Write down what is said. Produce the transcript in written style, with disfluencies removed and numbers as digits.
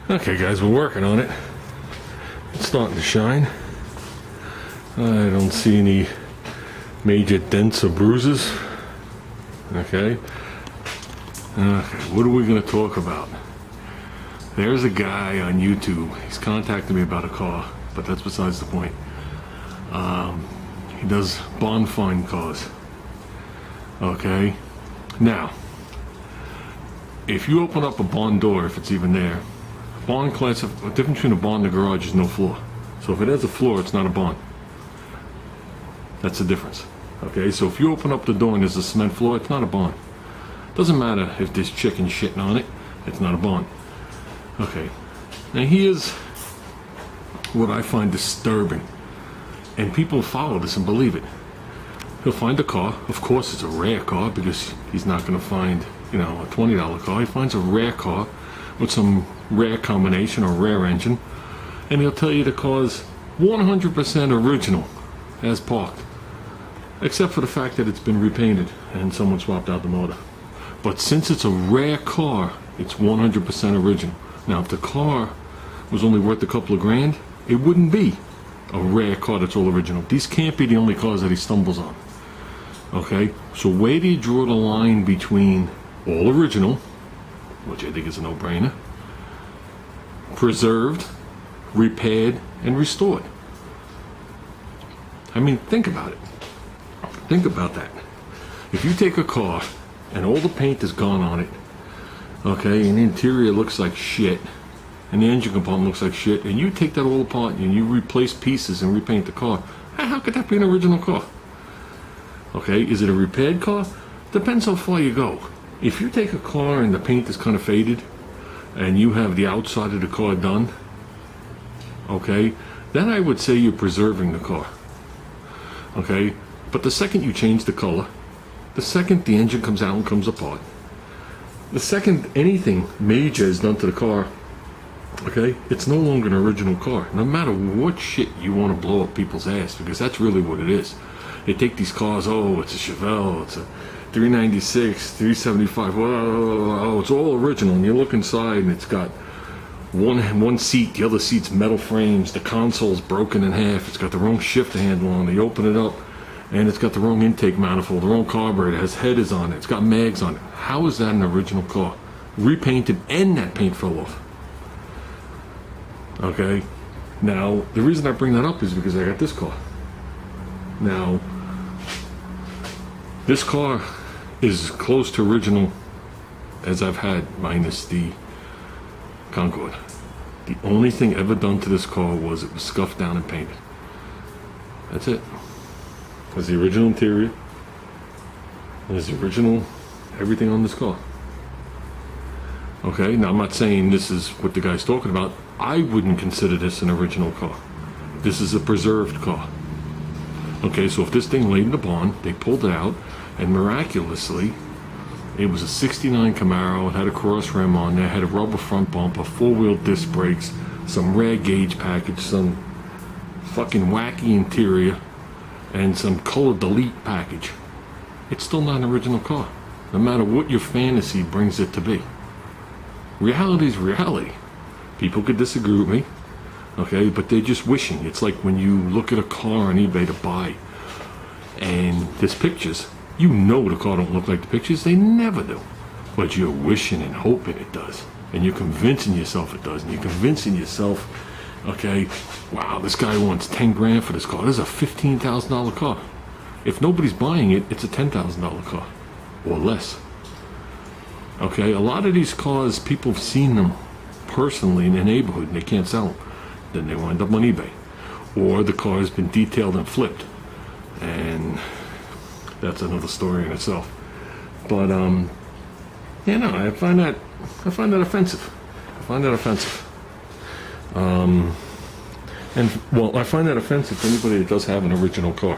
Okay guys, we're working on it. It's starting to shine. I don't see any major dents or bruises. Okay. What are we going to talk about? There's a guy on YouTube. He's contacted me about a car, but that's besides the point. He does bond find cars. Okay. Now, if you open up a bond door, if it's even there, bond class, the difference between a bond and a garage is no floor. So if it has a floor, it's not a bond. That's the difference. Okay, so if you open up the door and there's a cement floor, it's not a bond. Doesn't matter if there's chicken shitting on it, it's not a bond. Okay, now here's what I find disturbing, and people follow this and believe it. He'll find a car, of course it's a rare car because he's not going to find, a $20 car. He finds a rare car with some rare combination or rare engine, and he'll tell you the car's 100% original as parked, except for the fact that it's been repainted and someone swapped out the motor. But since it's a rare car, it's 100% original. Now if the car was only worth a couple of grand, it wouldn't be a rare car that's all original. These can't be the only cars that he stumbles on. Okay, so where do you draw the line between all original, which I think is a no-brainer, preserved, repaired, and restored? I mean, think about it. Think about that. If you take a car and all the paint is gone on it, okay, and the interior looks like shit, and the engine compartment looks like shit, and you take that all apart and you replace pieces and repaint the car, how could that be an original car? Okay, is it a repaired car? Depends how far you go. If you take a car and the paint is kind of faded, and you have the outside of the car done, okay, then I would say you're preserving the car. Okay, but the second you change the color, the second the engine comes out and comes apart, the second anything major is done to the car, okay, it's no longer an original car. No matter what shit you want to blow up people's ass, because that's really what it is. They take these cars, oh, it's a Chevelle, it's a 396, 375, oh, it's all original, and you look inside and it's got one seat, the other seat's metal frames, the console's broken in half, it's got the wrong shifter handle on it, you open it up, and it's got the wrong intake manifold, the wrong carburetor, it has headers on it, it's got mags on it. How is that an original car? Repainted and that paint fell off. Okay, now the reason I bring that up is because I got this car. Now, this car is as close to original as I've had, minus the Concorde. The only thing ever done to this car was it was scuffed down and painted. That's it. There's the original interior. There's the original everything on this car. Okay, now I'm not saying this is what the guy's talking about. I wouldn't consider this an original car. This is a preserved car. Okay, so if this thing laid in the barn, they pulled it out, and miraculously, it was a 69 Camaro, it had a cross rim on there, had a rubber front bumper, four-wheel disc brakes, some rare gauge package, some fucking wacky interior, and some color delete package. It's still not an original car, no matter what your fantasy brings it to be. Reality is reality. People could disagree with me, okay, but they're just wishing. It's like when you look at a car on eBay to buy, and there's pictures. You know the car don't look like the pictures. They never do. But you're wishing and hoping it does. And you're convincing yourself it does. And you're convincing yourself, okay, wow, this guy wants 10 grand for this car. This is a $15,000 car. If nobody's buying it, it's a $10,000 car. Or less. Okay, a lot of these cars, people have seen them personally in the neighborhood and they can't sell them. Then they wind up on eBay. Or the car has been detailed and flipped. And that's another story in itself. But I find that offensive. I find that offensive. I find that offensive to anybody that does have an original car.